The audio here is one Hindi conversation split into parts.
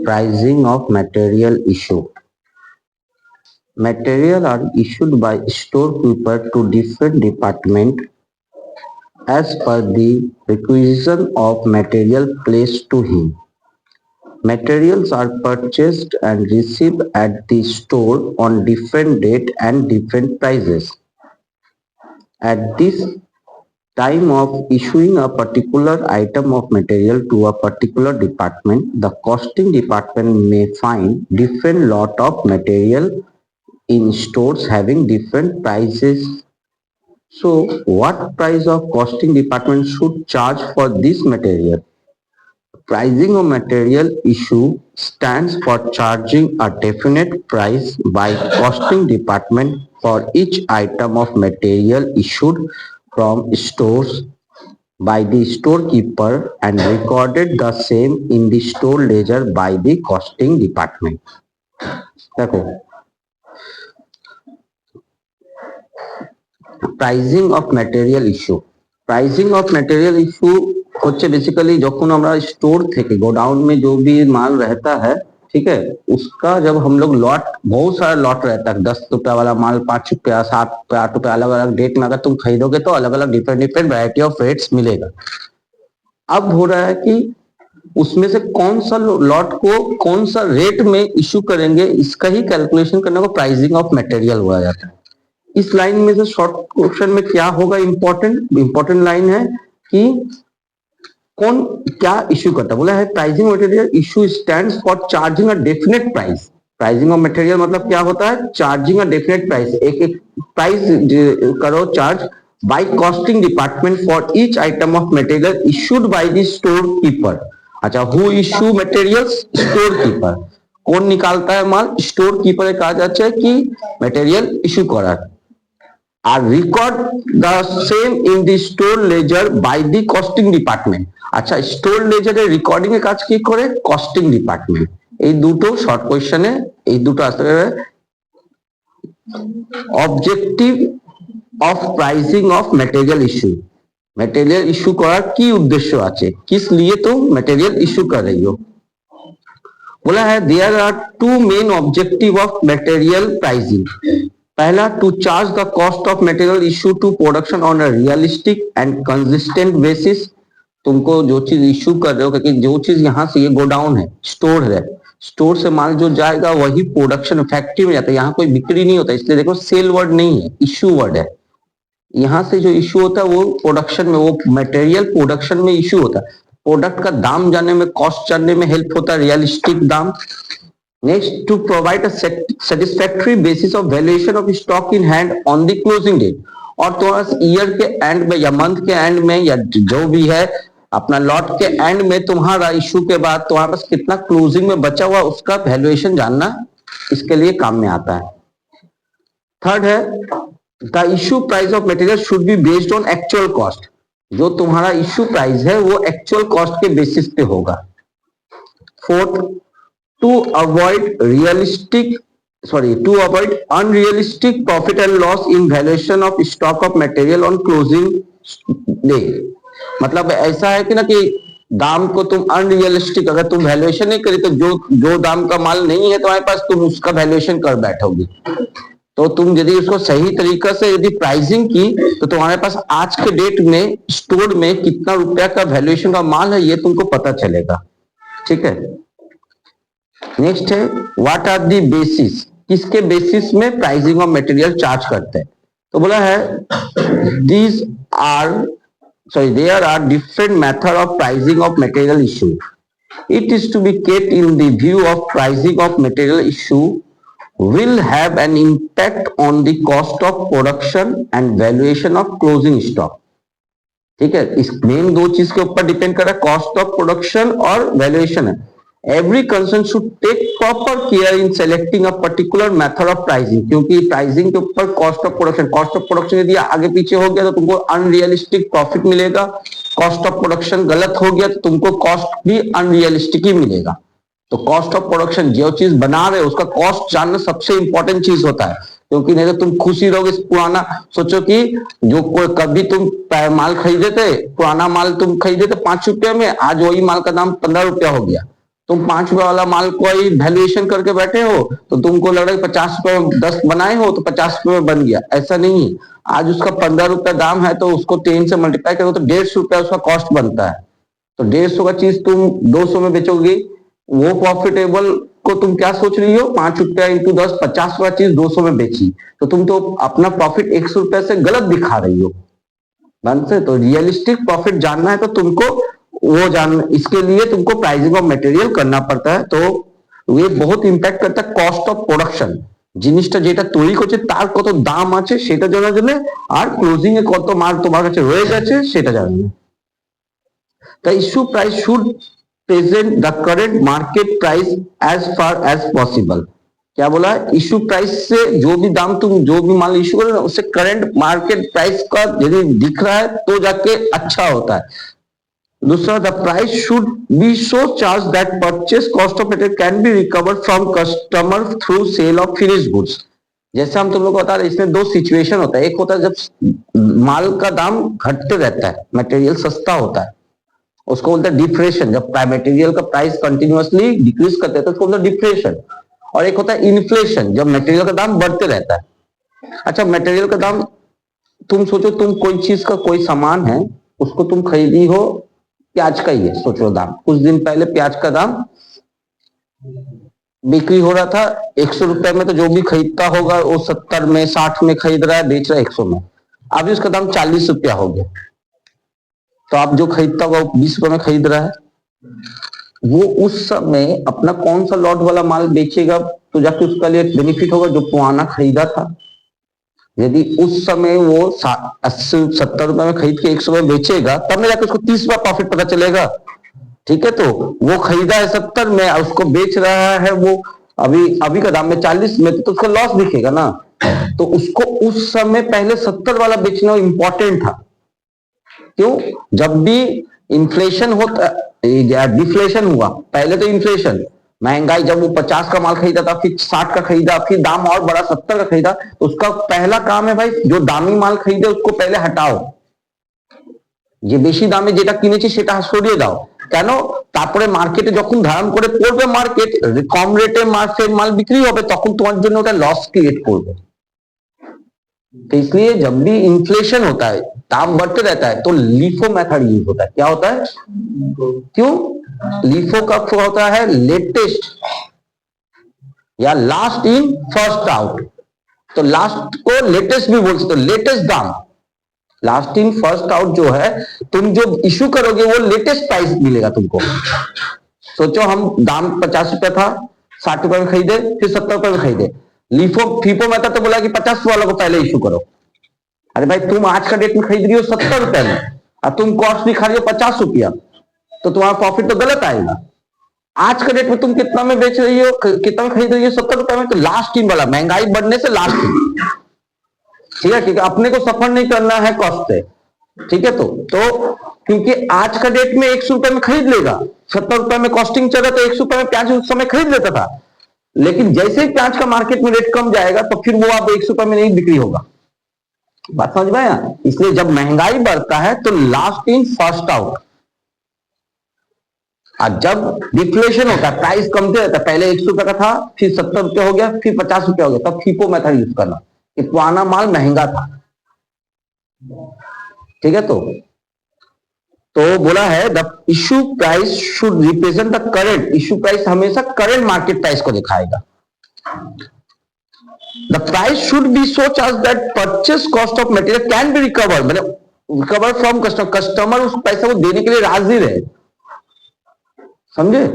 Pricing of material issue. Material are issued by storekeeper to different department as per the requisition of material placed to him. Materials are purchased and received at the store on different date and different prices. At this time of issuing a particular item of material to a particular department, the costing department may find different lot of material in stores having different prices. So what price of costing department should charge for this material? Pricing of material issue stands for charging a definite price by costing department for each item of material issued from stores by the storekeeper and recorded the same in the store ledger by the costing department. देखो pricing of material issue pricing of material issue হচ্ছে बेसिकली যখন আমরা स्टोर থেকে गोडाउन में जो भी माल रहता है, ठीक है, उसका जब हम लोग लॉट, बहुत सारा लॉट रहता है, 10 रुपया वाला माल 5 रुपया 7 रुपया 8 रुपया, अलग अलग डेट में अगर तुम खरीदोगे तो अलग अलग different different variety of rates मिलेगा। अब हो रहा है कि उसमें से कौन सा लॉट को कौन सा रेट में इश्यू करेंगे, इसका ही कैलकुलेशन करने को प्राइसिंग ऑफ मटेरियल हुआ जाता है। इस लाइन में से शॉर्ट क्वेश्चन में क्या होगा, इंपॉर्टेंट लाइन है कि कौन क्या इश्यू करता है। बोला है pricing material issue stands for charging a definite price. Pricing of material मतलब क्या होता है, चार्जिंग अ डेफिनेट प्राइस, एक प्राइस करो charge by costing department for each item of material issued by the store keeper. अच्छा, who issue materials, store keeper. कौन निकालता है माल, स्टोर कीपर कहा जाता है कि मटेरियल इश्यू करा are record the same in the store ledger by the costing department। अच्छा, स्टोर লেজারে রেকর্ডিং এর কাজ কি করে, কস্টিং ডিপার্টমেন্ট। এই দুটো শর্ট কোশ্চেনে এই দুটো আসতে পারে। Objective of pricing of material issue, material issue করার কি উদ্দেশ্য আছে, किस लिए तुम मटेरियल इश्यू कर रही हो। बोला है there are two main objective of material pricing. पहला, to charge the cost of material issue to production on a realistic and consistent basis. तुमको जो चीज इशू कर रहे हो, क्योंकि जो चीज यहाँ से ये गोडाउन है, स्टोर है, स्टोर से माल जो जाएगा वही प्रोडक्शन फैक्ट्री में जाता है। यहाँ कोई बिक्री नहीं होता, इसलिए देखो सेल वर्ड नहीं है, इशू वर्ड है। यहाँ से जो इशू होता है वो प्रोडक्शन में, वो मटेरियल प्रोडक्शन में इशू होता है। प्रोडक्ट का दाम जानने में, कॉस्ट जानने में हेल्प होता है, रियलिस्टिक दाम। Next, to provide a satisfactory basis of valuation of stock in hand on the closing date। और तुम्हारा ईयर के एंड में या मंथ के एंड में या जो भी है अपना लॉट के एंड में तुम्हारा इशू के बाद तुम्हारे पास कितना क्लोजिंग में बचा हुआ उसका वैल्यूएशन जानना इसके लिए काम में आता है। थर्ड है, the issue price of material should be based on actual cost. जो तुम्हारा इशू प्राइस है वो एक्चुअल कॉस्ट के बेसिस पे होगा। Fourth, to avoid unrealistic profit and loss in valuation of stock of material on closing day। मतलब ऐसा है कि ना कि दाम को तुम अनरियलिस्टिक, अगर तुम वैल्यूएशन नहीं करी तो जो दाम का माल नहीं है तुम्हारे पास, तुम उसका वैल्यूएशन कर बैठोगे। तो तुम यदि उसको सही तरीके से यदि प्राइसिंग की तो तुम्हारे पास आज के डेट में स्टोर में कितना रुपया का वैल्यूएशन का माल है ये तुमको पता चलेगा। ठीक है। नेक्स्ट है, व्हाट आर दी बेसिस, किसके बेसिस में प्राइसिंग ऑफ मटेरियल चार्ज करते हैं। तो बोला है there are different method of pricing of material issue. It is to be kept in the view of pricing of material issue will have an impact on the cost of production and valuation of closing stock। ठीक है, इस मेन दो चीज के ऊपर डिपेंड कर रहा है, कॉस्ट ऑफ प्रोडक्शन और वैल्यूएशन है। Every concern should take proper care in selecting a particular method of pricing, क्योंकि प्राइसिंग के ऊपर कॉस्ट ऑफ प्रोडक्शन यदि आगे पीछे हो गया तो तुमको अनरियलिस्टिक प्रॉफिट मिलेगा, कॉस्ट ऑफ प्रोडक्शन गलत हो गया तो तुमको कॉस्ट भी अनरियलिस्टिक ही मिलेगा। तो कॉस्ट ऑफ प्रोडक्शन, जो चीज बना रहे हो उसका कॉस्ट जानना सबसे इंपॉर्टेंट चीज होता है, क्योंकि नहीं तो तुम खुशी रहोगे। पुराना सोचो कि जो कभी तुम माल खरीदे थे, पुराना माल तुम खरीदे थे 5 रुपया में, आज वही माल का दाम 15 रुपया हो गया, तुम 5 रुपए वाला माल कोई वैल्यूएशन करके बैठे हो तो तुमको लग रहा है 50 रुपए में 10 बनाए हो तो 50 रुपए में बन गया, ऐसा नहीं है। आज उसका 15 रुपए दाम है तो उसको 3 से मल्टीप्लाई करो तो 150 रुपया उसका कॉस्ट बनता है। तो 150 का चीज तुम 200 में बेचोगी, वो प्रॉफिटेबल को तुम क्या सोच रही हो, 5 रुपया इंटू 10, 50 रुपया चीज 200 में बेची, तो तुम तो अपना प्रॉफिट 100 रुपए से गलत दिखा रही हो। ध्यान से, तो रियलिस्टिक प्रॉफिट जानना है तो तुमको वो इसके लिए तुमको प्राइसिंग ऑफ मटेरियल करना पड़ता है। तो ये बहुत इम्पैक्ट करता है कॉस्ट ऑफ प्रोडक्शन। জিনিসটা যেটা তৈরি করছে তার কত দাম আছে সেটা জানা গেলে আর ক্লোজিং এ কত মাল তোমার কাছে রয়ে গেছে সেটা জানবে। The issue price should present the current market price as far as possible। क्या बोला, इशू प्राइस से जो भी दाम तुम जो भी माल इशू करो ना उससे करंट मार्केट प्राइस का यदि दिख रहा है तो जाके अच्छा होता है। दूसरा, the price should be so charge that purchase cost of material can be recovered from customer through sale of finish goods. जैसे हम तुम लोग को बता रहे, इसमें दो सिचुएशन होता है। एक होता है जब माल का दाम घटते रहता है, मटेरियल सस्ता होता है, उसको बोलते हैं डिफ्लेशन। जब मटेरियल का प्राइस कंटिन्यूअसली डिक्रीज करते हैं तो उसको बोलते हैं डिफ्लेशन। और एक होता है इन्फ्लेशन, जब मटेरियल का दाम बढ़ते रहता है। अच्छा, मटेरियल का दाम, तुम सोचो तुम कोई चीज का कोई सामान है उसको तुम खरीदी हो, प्याज का ही है, सोचो दाम कुछ दिन पहले प्याज का दाम बिक्री हो रहा था 100 रुपए में, तो जो भी खरीदता होगा वो 70 में 60 में खरीद रहा है, बेच रहा है 100 में। अभी उसका दाम 40 रुपया हो गया, तो आप जो खरीदता होगा वो 20 रुपए में खरीद रहा है। वो उस समय अपना कौन सा लॉट वाला माल बेचेगा तो जाके उसका लिए बेनिफिट होगा, जो पुराना खरीदा था। यदि उस समय वो 80-70 रुपए में खरीद के 100 में बेचेगा तब में जाके उसको 30 रुपया प्रॉफिट पता चलेगा। ठीक है, तो वो खरीदा है 70 में और उसको बेच रहा है वो अभी का दाम में 40 में, तो उसका लॉस दिखेगा ना। तो उसको उस समय पहले 70 वाला बेचना इंपॉर्टेंट था। क्यों? जब भी इन्फ्लेशन होता, डिफ्लेशन हुआ, पहले तो इन्फ्लेशन महंगाई, जब वो 50 का माल खरीदा था फिर 60 का खरीदा, फिर दाम और बड़ा 70 का खरीदा, तो उसका पहला काम है भाई जो दामी माल खरीदे उसको पहले हटाओ, যে বেশি দামে যেটা কিনেছি সেটা সরিয়ে দাও। কেন? তারপরে মার্কেটে যখন ধারণ করে পড়বে মার্কেট, কম রেটে মাল বিক্রি হবে, তখন তোমার জন্য ওটা লস ক্রিएट করবে। तो इसलिए जब भी इन्फ्लेशन होता है, दाम बढ़ते रहता है, तो लीफो मेथड यूज होता है। क्या होता है? क्यों? लीफो का होता है लेटेस्ट या लास्ट इन फर्स्ट आउट। तो लास्ट को लेटेस्ट भी बोल सकते हो, लेटेस्ट दाम। लास्ट इन फर्स्ट आउट जो है, तुम जो इश्यू करोगे वो लेटेस्ट प्राइस मिलेगा तुमको। सोचो हम दाम 50 रुपए था, 60 रुपए में खरीदे, फिर 70 रुपए में खरीदे। फीफो मेथड तो बोला कि 50 वालों को पहले इशू करो। अरे भाई तुम आज का डेट में खरीद रही हो 70 रुपए में और तुम कॉस्ट दिखा रही हो 50 रुपया, तो तुम्हारा प्रॉफिट तो गलत आएगा। आज का डेट में तुम कितना में बेच रही हो, कितना में खरीद रही हो? 70 रुपए में। तो लास्ट इन वाला, महंगाई बढ़ने से लास्ट इन। ठीक है, ठीक है, अपने को सफर नहीं करना है कॉस्ट से। ठीक है, तो क्योंकि आज का डेट में 100 रुपए में खरीद लेगा, 70 रुपए में कॉस्टिंग चल रहा तो 100 रुपए में प्याज उस समय खरीद लेता था। लेकिन जैसे ही प्याज का मार्केट में रेट कम जाएगा तो फिर वो आप 100 रुपए में नहीं बिक्री होगा। बात समझ में आया? इसलिए जब महंगाई बढ़ता है तो लास्ट इन फर्स्ट आउट, और जब डिफ्लेशन होता है, प्राइस कमते रहता है, पहले 100 रुपए का था, फिर 70 रुपए हो गया, फिर 50 रुपए हो गया, तब फीफो मेथड यूज करना कि पुराना माल महंगा था। ठीक है, तो बोला है the issue price should represent the current. Issue price हमेशा करंट मार्केट प्राइस को दिखाएगा। The price should be so charge that purchase cost of material can be recovered, मतलब रिकवर फ्रॉम कस्टमर। कस्टमर उस पैसे को देने के लिए राजी रहे, समझे?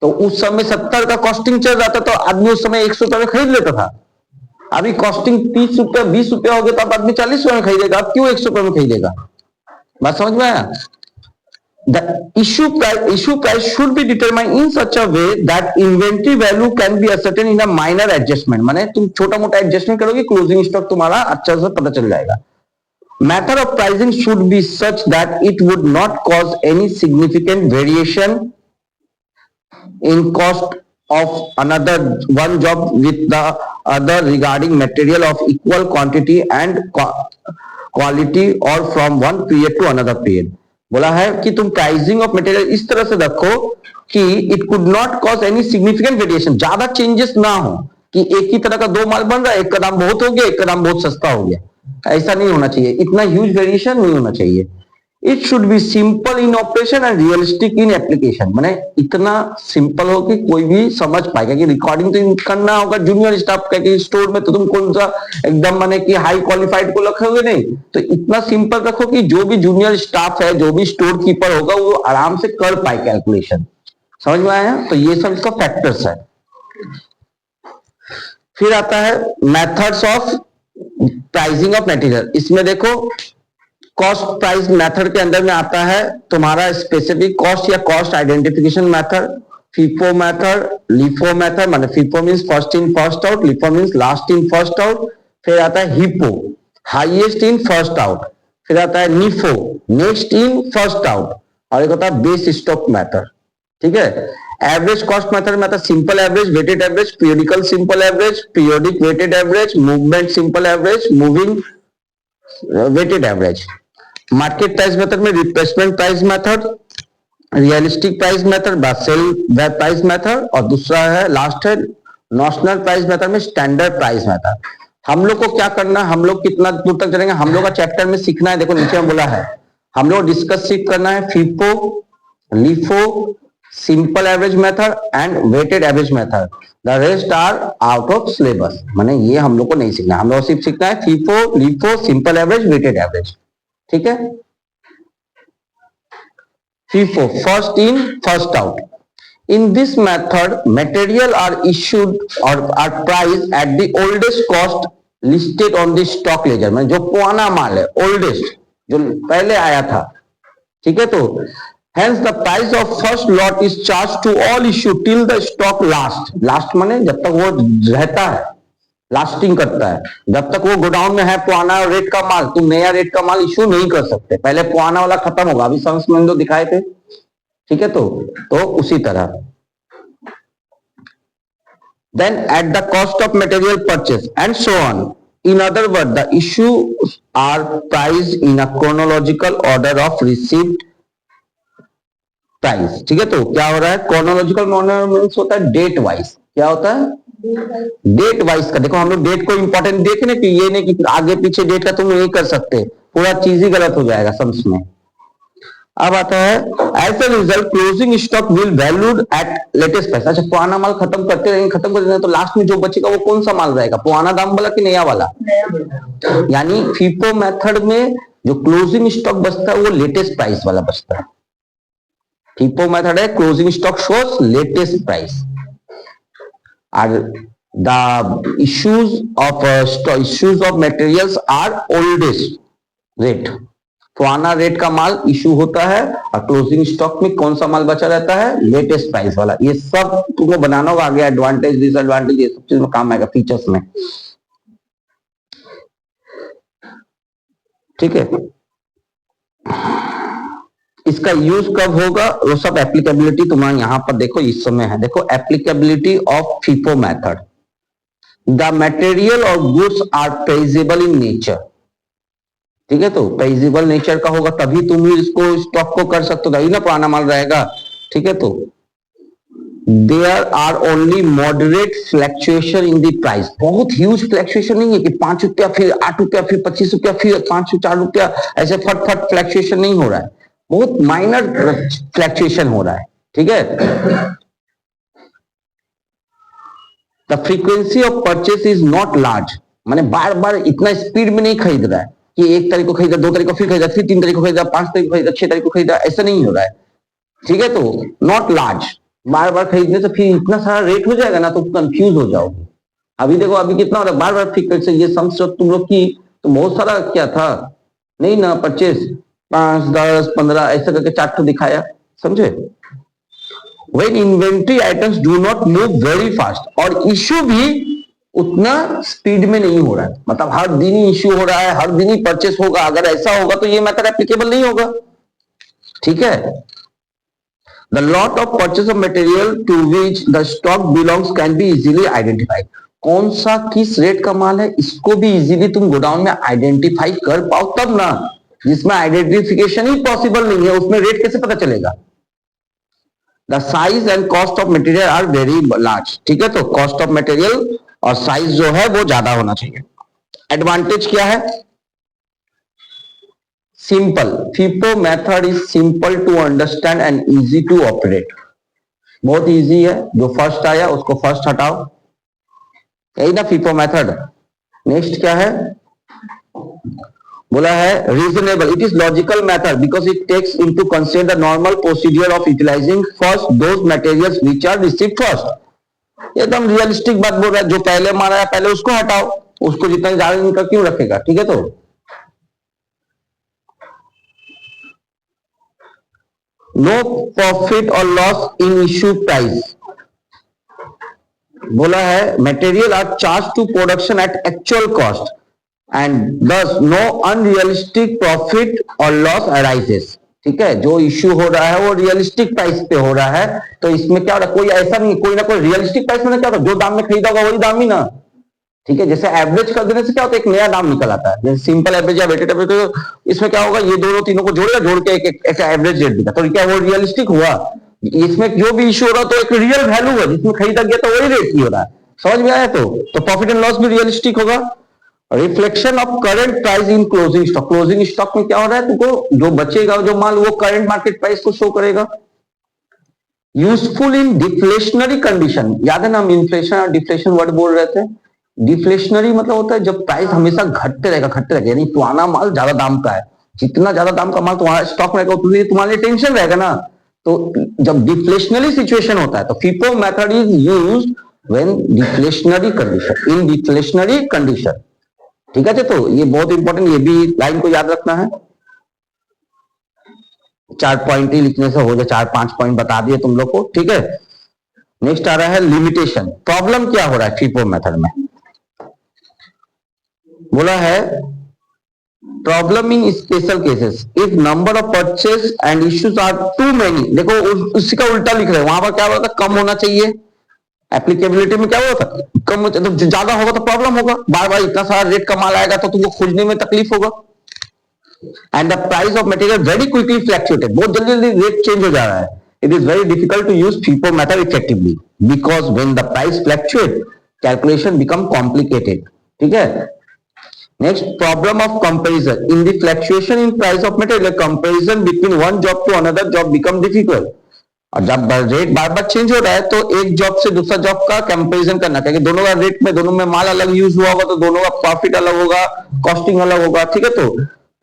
तो उस समय 70 का कॉस्टिंग चल रहा था तो आदमी उस समय 100 रुपए में खरीद लेता था। अभी कॉस्टिंग 30 रुपया 20 रुपया हो गया तो अब आदमी 40 रुपए में खरीदेगा। अब क्यों 100 रुपए में खरीदेगा? बात समझ में आया? The issue price should be determined in such a way that inventory value can be ascertained in a minor adjustment। माने तुम छोटा मोटा एडजस्टमेंट करोगे, क्लोजिंग स्टॉक तुम्हारा अच्छा से पता चल जाएगा। Method of pricing should be such that it would not cause any significant variation in cost of another one job with the other regarding material of equal quantity and quality or from one period to another period। बोला है कि तुम प्राइसिंग ऑफ मटेरियल इस तरह से रखो कि it could not cause any significant variation, ज्यादा चेंजेस ना हो कि एक ही तरह का दो माल बन रहा है, एक का दाम बहुत हो गया, एक का दाम बहुत सस्ता हो गया, ऐसा नहीं होना चाहिए, इतना ह्यूज वेरिएशन नहीं होना चाहिए। It should be simple in operation and realistic in application, माने इतना सिंपल हो कि कोई भी समझ पाएगा कि रिकॉर्डिंग तो करना होगा जूनियर स्टाफ का, कि स्टोर में तो तुम कौन सा एकदम माने कि हाई क्वालिफाइड को रखोगे नहीं, तो इतना सिंपल रखो कि जो भी जूनियर स्टाफ है, जो भी स्टोर कीपर होगा, वो आराम से कर पाए कैलकुलेशन। समझ में आया? तो ये सब इसका फैक्टर्स है। फिर आता है methods of pricing of material. इसमें देखो कॉस्ट प्राइस मेथड के अंदर में आता है तुम्हारा स्पेसिफिक कॉस्ट या cost identification method, FIFO method, LIFO method, माने FIFO means first in first out, LIFO means last in first out. फिर आता है HIFO, highest in first out. फिर आता है NIFO, next in first out. और एक होता है बेस स्टॉक मेथड। ठीक है। एवरेज कॉस्ट मेथड में आता है simple average, weighted average, periodical simple average, periodic weighted average, movement simple average, moving weighted average. Market price method में replacement price method, realistic price method, basal price method, और दूसरा है लास्ट है नॉशनल प्राइस मेथड में स्टैंडर्ड प्राइस मेथड। हम लोग को क्या करना, हम लोग कितना दूर तक चलेंगे, हम लोग का चैप्टर में सीखना है। देखो नीचे में बोला है हम लोग डिस्कस सीख करना है FIFO, LIFO, simple average method and weighted average method. The rest are out of syllabus, माने ये हम लोग को नहीं सीखना, हम लोग सिर्फ सीखना है FIFO, LIFO, simple average, weighted average. ठीक है। FIFO, first in first out. In this method material are issued or are priced at the oldest cost listed on the stock ledger, जो पुराना माल है, oldest, जो पहले आया था। ठीक है। तो hence the price of first lot is charged to all issue till the stock last माने जब तक वो रहता है, लास्टिंग करता है, जब तक वो गोडाउन में है पुराना रेट का माल, तुम नया रेट का माल इश्यू नहीं कर सकते, पहले पुराना वाला खत्म होगा। अभी संस में जो दिखाए थे। ठीक है। तो उसी तरह then at the cost of material purchase and so on. In other word the issue are price in a chronological order of received price. ठीक है। तो क्या हो रहा है, क्रोनोलॉजिकल मींस होता है डेट वाइज। क्या होता है, डेट वाइज का। देखो हम लोग डेट को इंपॉर्टेंट देखने कि ये नहीं कि आगे पीछे डेट का तुम नहीं कर सकते, पूरा चीज ही गलत हो जाएगा सम्स में। अब आता है as a result closing stock will valued at latest price. अच्छा पुराना माल खत्म करते रहेंगे, खत्म कर देंगे, तो लास्ट में जो बचेगा वो कौन सा माल रहेगा, पुराना दाम वाला कि नया वाला? यानी फीफो मेथड में जो क्लोजिंग स्टॉक बचता है वो लेटेस्ट प्राइस वाला बचता है। फीफो मेथड है closing stock shows latest price. Are the issues of materials are oldest rate, पुराना रेट का माल इशू होता है, और क्लोजिंग स्टॉक में कौन सा माल बचा रहता है, लेटेस्ट प्राइस वाला। ये सब तुमको बनाना होगा आगे, एडवांटेज डिसएडवांटेज ये सब चीज में काम आएगा फीचर्स में। ठीक है। इसका यूज कब होगा वो सब एप्लीकेबिलिटी तुम्हारे यहां पर देखो इस समय है। देखो applicability of FIFO method, the material और गुड्स आर पेजेबल इन नेचर। ठीक है। तो पेजेबल नेचर का होगा तभी तुम ही इसको स्टॉक को कर सकते हो, तभी ना पुराना माल रहेगा। ठीक है। तो there are only moderate fluctuation in the price, बहुत ह्यूज फ्लैक्चुएशन नहीं है कि 5 रुपया फिर 8 रुपया फिर 25 रुपया फिर 5-4 रुपया, ऐसे फट फ्लैक्चुएशन नहीं हो रहा है, बहुत माइनर फ्लैक्चुएशन हो रहा है। ठीक है। The frequency of purchase is not large, माने बार बार इतना स्पीड में नहीं खरीद रहा है कि 1 तारीख को खरीदा, 2 तारीख को फिर खरीदा, फिर 3 तारीख को खरीदा, 5 तारीख को खरीदा, 6 तारीख को खरीदा, ऐसा नहीं हो रहा है। ठीक है। तो नॉट लार्ज, बार बार खरीदने से फिर इतना सारा रेट हो जाएगा ना, तो कंफ्यूज हो जाओगे। अभी देखो अभी कितना हो रहा है, बार बार फ्रीक्वेंसी, ये सम्स तुम लोग की तो बहुत सारा क्या था नहीं ना, परचेस 5, 10, 15 ऐसा करके चार्ट तो दिखाया, समझे। When inventory items do not move very fast, और इश्यू भी उतना स्पीड में नहीं हो रहा है, मतलब हर दिन ही इश्यू हो रहा है, हर दिन ही परचेस होगा, अगर ऐसा होगा तो ये मेथड एप्लीकेबल नहीं होगा। ठीक है। The lot of purchase of material to which the stock belongs can be easily identified, कौन सा किस रेट का माल है इसको भी इजीली तुम गोडाउन में आइडेंटिफाई कर पाओ तब ना, जिसमें आइडेंटिफिकेशन ही पॉसिबल नहीं है, उसमें रेट कैसे पता चलेगा? The size and cost of material are very large, ठीक है, तो कॉस्ट ऑफ मटेरियल और साइज जो है वो ज्यादा होना चाहिए। एडवांटेज क्या है? Simple, FIFO method is simple to understand and easy to operate. बहुत इजी है, जो फर्स्ट आया उसको फर्स्ट हटाओ, यही ना FIFO मेथड। नेक्स्ट क्या है? बोला है reasonable, it is logical method because it takes into consider the normal procedure of utilising first those materials which are received first. एकदम रियलिस्टिक बात बोल रहा है, जो पहले मारा है पहले उसको हटाओ, उसको जितना ज्यादा इनका क्यों रखेगा, ठीक है। तो नो प्रॉफिट और लॉस इन इश्यू प्राइस। बोला है material are charge to production at actual cost and thus no unrealistic profit और लॉस अराइजेस, ठीक है। जो इश्यू हो रहा है वो रियलिस्टिक प्राइस पे हो रहा है, तो इसमें क्या हो रहा है, कोई ऐसा नहीं, कोई ना कोई रियलिस्टिक प्राइस में क्या होता है, जो दाम में खरीदा होगा वही दाम ही ना, ठीक है। जैसे एवरेज कर देने से क्या होता है, एक नया दाम निकल आता है, जैसे सिंपल एवरेज या वेटेड एवरेज, तो इसमें क्या होगा, ये दोनों तीनों को जोड़ेगा, जोड़ के एक ऐसा एवरेज रेट दिखा, तो क्या वो रियलिस्टिक हुआ? इसमें जो भी इश्यू हो रहा है तो एक रियल वैल्यू है, जिसमें खरीदा गया तो वही रेट ही हो रहा है, समझ में आया? तो प्रॉफिट एंड लॉस भी रियलिस्टिक होगा। Reflection of current price in closing stock, closing stock में क्या हो रहा है, तुमको जो बचेगा जो माल वो करंट मार्केट प्राइस को शो करेगा। यूजफुल इन डिफ्लेशनरी कंडीशन, याद है ना, हम इन्फ्लेशन और डिफ्लेशन वर्ड बोल रहे थे। डिफ्लेशनरी मतलब होता है जब प्राइस हमेशा घटते रहेगा, यानी पुराना माल ज्यादा दाम का है, जितना ज्यादा दाम का माल तुम्हारा स्टॉक रहेगा उतनी तुम्हारे टेंशन रहेगा ना। तो जब डिफ्लेशनरी सिचुएशन होता है तो FIFO method is used when deflationary condition, in deflationary condition, ठीक है। तो ये बहुत इंपॉर्टेंट, ये भी लाइन को याद रखना है। 4 पॉइंट ही लिखने से हो जाए, 4-5 पॉइंट बता दिए तुम लोग को, ठीक है। नेक्स्ट आ रहा है लिमिटेशन। प्रॉब्लम क्या हो रहा है FIFO मेथड में? बोला है problem in special cases if number of purchase and issues are too many. देखो उसी का उल्टा लिख रहे हैं, वहां पर क्या होता है, कम होना चाहिए। एप्लीकेबिलिटी में क्या होता है, कम, तो ज्यादा होगा तो प्रॉब्लम होगा, बार बार इतना सारा रेट का माल आएगा तो तुमको खोजने में तकलीफ होगा। And the price of material very quickly fluctuated, बहुत जल्दी जल्दी रेट चेंज हो जा रहा है। It is very difficult to use FIFO method effectively because when the price fluctuate calculation become complicated, ठीक है। Next, problem of comparison in the fluctuation in price of material, comparison between one job to another job become difficult. और जब रेट बार बार चेंज हो रहा है तो एक जॉब से दूसरा जॉब का कंपैरिजन करना, क्योंकि दोनों का रेट में, दोनों में माल अलग यूज हुआ होगा तो दोनों का प्रॉफिट अलग होगा, कॉस्टिंग अलग होगा, ठीक है।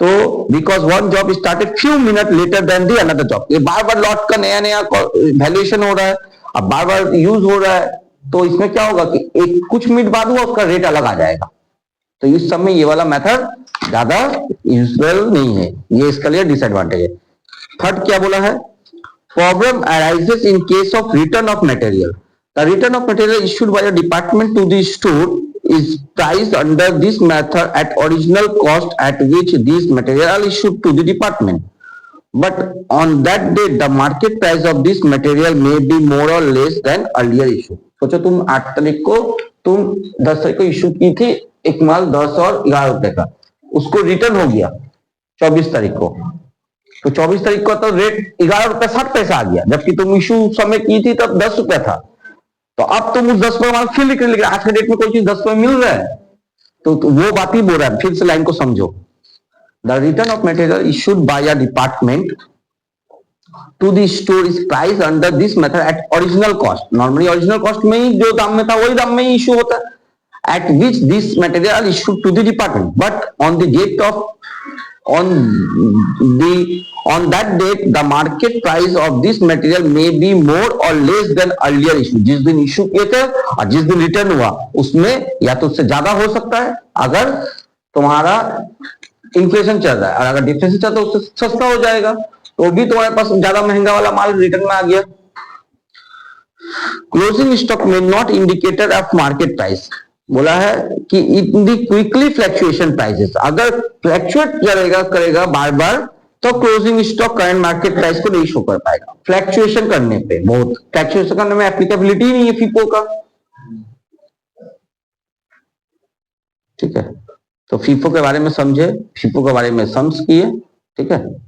तो because one job started few minute later than the another job, ये बार बार लॉट का नया नया वैल्यूएशन हो रहा है, अब बार बार यूज हो रहा है, तो इसमें क्या होगा कि एक कुछ मिनट बाद हुआ उसका रेट अलग आ जाएगा। तो इस समय ये वाला मेथड ज्यादा यूजफुल नहीं है, ये इसका लिए डिसएडवांटेज है। थर्ड क्या बोला है, problem arises in case of return of material. The return of material issued by the department to the store is priced under this method at original cost at which these material are issued to the department, but on that date the market price of this material may be more or less than earlier issue। सोचो तुम 8 तारीख को, तुम 10 तारीख को इश्यू की थी एक माल 10 और 11 रुपए का, उसको रिटर्न हो गया 24 तारीख को, तो 24 तारीख को तो रेट 11 रुपए 60 पैसा आ गया, जबकि तुम इश्यू समय की थी तब 10 रुपए था। तो अब तुम उस 10 रुपए माल फिर लिख रहे, आज के डेट में कोई चीज 10 रुपए मिल रहा है, तो वो बात ही बोल रहा है। फिर से लाइन को समझो, the return of material issued by a department to the store is price under this method at original cost. Normally original cost में ही जो दाम में था वही दाम में ही इश्यू होता है। At which this material issued to the department, but on the date of on that date the market price of this material may be more or less than earlier issue। जिस दिन इश्यू किए थे और जिस दिन रिटर्न हुआ उसमें या तो उससे ज्यादा हो सकता है अगर तुम्हारा इन्फ्लेशन चल रहा है, और अगर डिफ्लेशन चल रहा है तो उससे सस्ता हो जाएगा, तो भी तुम्हारे पास ज्यादा महंगा वाला माल रिटर्न में आ गया। क्लोजिंग स्टॉक में not indicator of market price. बोला है कि इन दी क्विकली फ्लक्चुएशन प्राइसेस, अगर फ्लक्चुएट करेगा बार बार तो closing stock current market price को नहीं शो कर पाएगा। फ्लक्चुएशन करने पे, बहुत फ्लक्चुएशन करने में एप्लीकेबिलिटी नहीं है FIFO का, ठीक है। तो FIFO के बारे में समझे, FIFO के बारे में समझ किए। ठीक है।